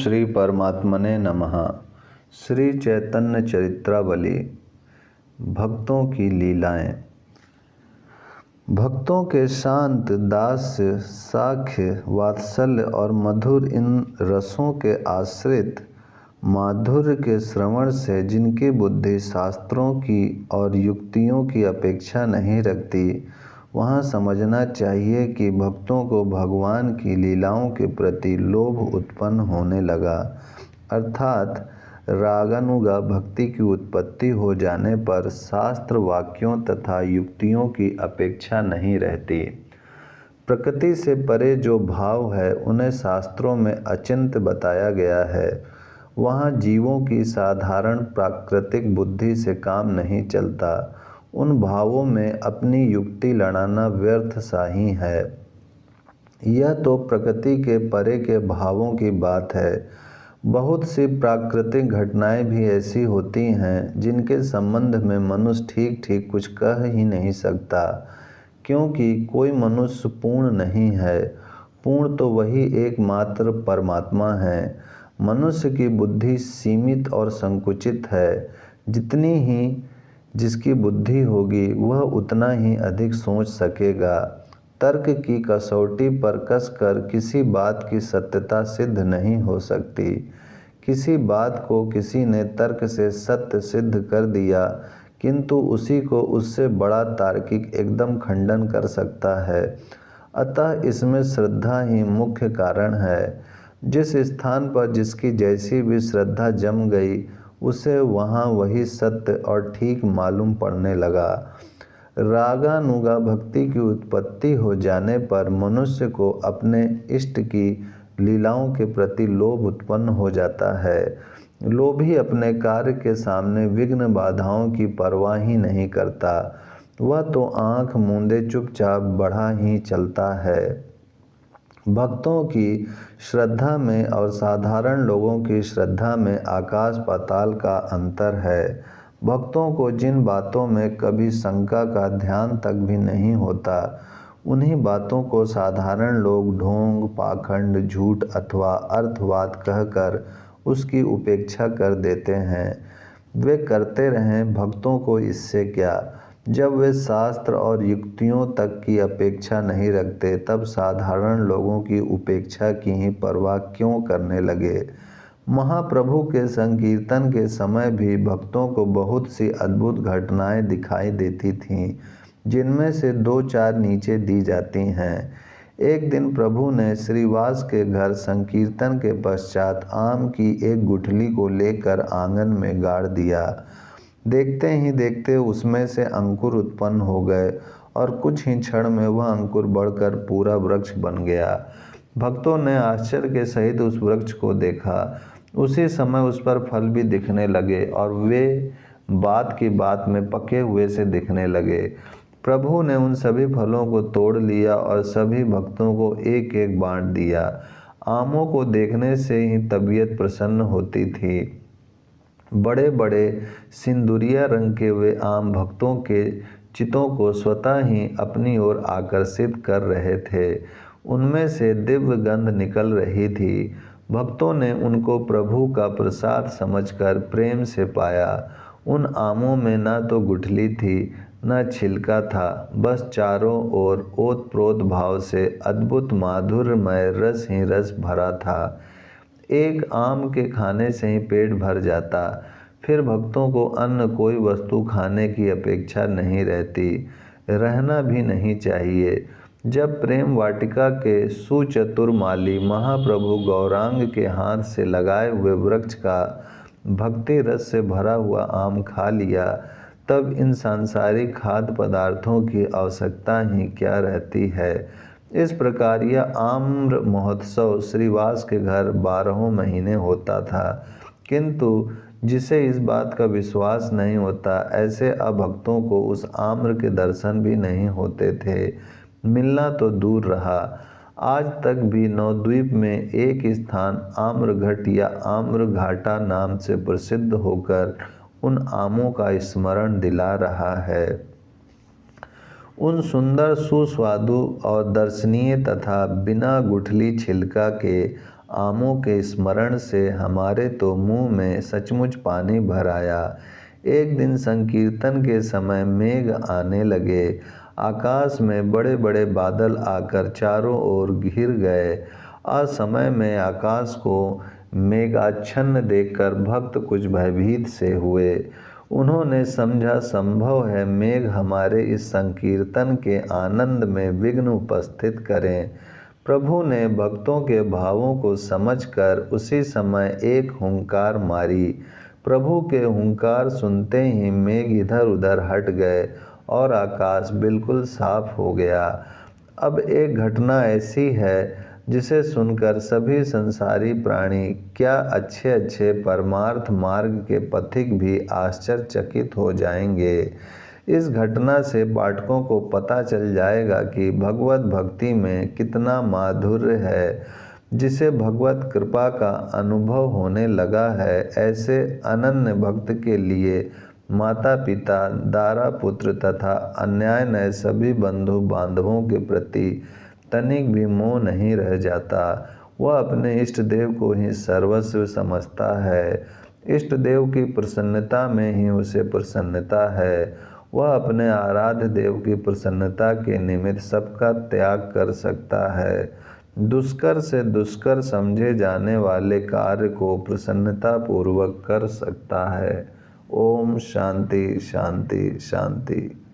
श्री परमात्मने नमः। श्री चैतन्य चरित्रावली। भक्तों की लीलाएं। भक्तों के शांत, दास्य, साख्य, वात्सल्य और मधुर इन रसों के आश्रित माधुर्य के श्रवण से जिनकी बुद्धि शास्त्रों की और युक्तियों की अपेक्षा नहीं रखती, वहाँ समझना चाहिए कि भक्तों को भगवान की लीलाओं के प्रति लोभ उत्पन्न होने लगा, अर्थात रागानुगा भक्ति की उत्पत्ति हो जाने पर शास्त्र वाक्यों तथा युक्तियों की अपेक्षा नहीं रहती। प्रकृति से परे जो भाव है उन्हें शास्त्रों में अचिंत्य बताया गया है। वहाँ जीवों की साधारण प्राकृतिक बुद्धि से काम नहीं चलता। उन भावों में अपनी युक्ति लड़ाना व्यर्थ सा ही है। यह तो प्रकृति के परे के भावों की बात है। बहुत सी प्राकृतिक घटनाएं भी ऐसी होती हैं जिनके संबंध में मनुष्य ठीक ठीक कुछ कह ही नहीं सकता, क्योंकि कोई मनुष्य पूर्ण नहीं है। पूर्ण तो वही एकमात्र परमात्मा है। मनुष्य की बुद्धि सीमित और संकुचित है। जितनी ही जिसकी बुद्धि होगी वह उतना ही अधिक सोच सकेगा। तर्क की कसौटी पर कसकर किसी बात की सत्यता सिद्ध नहीं हो सकती। किसी बात को किसी ने तर्क से सत्य सिद्ध कर दिया, किंतु उसी को उससे बड़ा तार्किक एकदम खंडन कर सकता है। अतः इसमें श्रद्धा ही मुख्य कारण है। जिस स्थान पर जिसकी जैसी भी श्रद्धा जम गई, उसे वहाँ वही सत्य और ठीक मालूम पड़ने लगा। रागानुगा भक्ति की उत्पत्ति हो जाने पर मनुष्य को अपने इष्ट की लीलाओं के प्रति लोभ उत्पन्न हो जाता है। लोभी अपने कार्य के सामने विघ्न बाधाओं की परवाह ही नहीं करता। वह तो आंख मूंदे चुपचाप बढ़ा ही चलता है। भक्तों की श्रद्धा में और साधारण लोगों की श्रद्धा में आकाश पाताल का अंतर है। भक्तों को जिन बातों में कभी शंका का ध्यान तक भी नहीं होता, उन्हीं बातों को साधारण लोग ढोंग, पाखंड, झूठ अथवा अर्थवाद कहकर उसकी उपेक्षा कर देते हैं। वे करते रहें, भक्तों को इससे क्या। जब वे शास्त्र और युक्तियों तक की अपेक्षा नहीं रखते, तब साधारण लोगों की उपेक्षा की ही परवाह क्यों करने लगे। महाप्रभु के संकीर्तन के समय भी भक्तों को बहुत सी अद्भुत घटनाएं दिखाई देती थीं, जिनमें से दो चार नीचे दी जाती हैं। एक दिन प्रभु ने श्रीवास के घर संकीर्तन के पश्चात आम की एक गुठली को लेकर आंगन में गाड़ दिया। देखते ही देखते उसमें से अंकुर उत्पन्न हो गए और कुछ ही क्षण में वह अंकुर बढ़कर पूरा वृक्ष बन गया। भक्तों ने आश्चर्य के सहित उस वृक्ष को देखा। उसी समय उस पर फल भी दिखने लगे और वे बात की बात में पके हुए से दिखने लगे। प्रभु ने उन सभी फलों को तोड़ लिया और सभी भक्तों को एक एक बांट दिया। आमों को देखने से ही तबीयत प्रसन्न होती थी। बड़े बड़े सिंदूरिया रंग के वे आम भक्तों के चित्तों को स्वतः ही अपनी ओर आकर्षित कर रहे थे। उनमें से दिव्य गंध निकल रही थी। भक्तों ने उनको प्रभु का प्रसाद समझकर प्रेम से पाया। उन आमों में न तो गुठली थी, न छिलका था, बस चारों ओर ओतप्रोत भाव से अद्भुत माधुर्यमय रस ही रस भरा था। एक आम के खाने से ही पेट भर जाता। फिर भक्तों को अन्य कोई वस्तु खाने की अपेक्षा नहीं रहती, रहना भी नहीं चाहिए। जब प्रेम वाटिका के सुचतुर माली महाप्रभु गौरांग के हाथ से लगाए हुए वृक्ष का भक्ति रस से भरा हुआ आम खा लिया, तब इन सांसारिक खाद्य पदार्थों की आवश्यकता ही क्या रहती है। इस प्रकार यह आम्र महोत्सव श्रीवास के घर 12 महीने होता था, किंतु जिसे इस बात का विश्वास नहीं होता, ऐसे अभक्तों को उस आम्र के दर्शन भी नहीं होते थे। मिलना तो दूर रहा, आज तक भी नवद्वीप में एक स्थान आम्रघट या आम्रघाटा नाम से प्रसिद्ध होकर उन आमों का स्मरण दिला रहा है। उन सुंदर, सुस्वादु और दर्शनीय तथा बिना गुठली छिलका के आमों के स्मरण से हमारे तो मुंह में सचमुच पानी भर आया। एक दिन संकीर्तन के समय मेघ आने लगे। आकाश में बड़े बड़े बादल आकर चारों ओर घिर गए। असमय में आकाश को मेघाच्छन्न देखकर भक्त कुछ भयभीत से हुए। उन्होंने समझा संभव है मेघ हमारे इस संकीर्तन के आनंद में विघ्न उपस्थित करें। प्रभु ने भक्तों के भावों को समझकर उसी समय एक हुंकार मारी। प्रभु के हुंकार सुनते ही मेघ इधर उधर हट गए और आकाश बिल्कुल साफ हो गया। अब एक घटना ऐसी है जिसे सुनकर सभी संसारी प्राणी, क्या अच्छे अच्छे परमार्थ मार्ग के पथिक भी आश्चर्यचकित हो जाएंगे। इस घटना से पाठकों को पता चल जाएगा कि भगवत भक्ति में कितना माधुर्य है। जिसे भगवत कृपा का अनुभव होने लगा है, ऐसे अनन्य भक्त के लिए माता पिता, दारा पुत्र तथा अन्यान्य सभी बंधु बांधवों के प्रति तनिक भी मोह नहीं रह जाता। वह अपने इष्ट देव को ही सर्वस्व समझता है। इष्ट देव की प्रसन्नता में ही उसे प्रसन्नता है। वह अपने आराध्य देव की प्रसन्नता के निमित्त सबका त्याग कर सकता है। दुष्कर से दुष्कर समझे जाने वाले कार्य को प्रसन्नता पूर्वक कर सकता है। ओम शांति शांति शांति।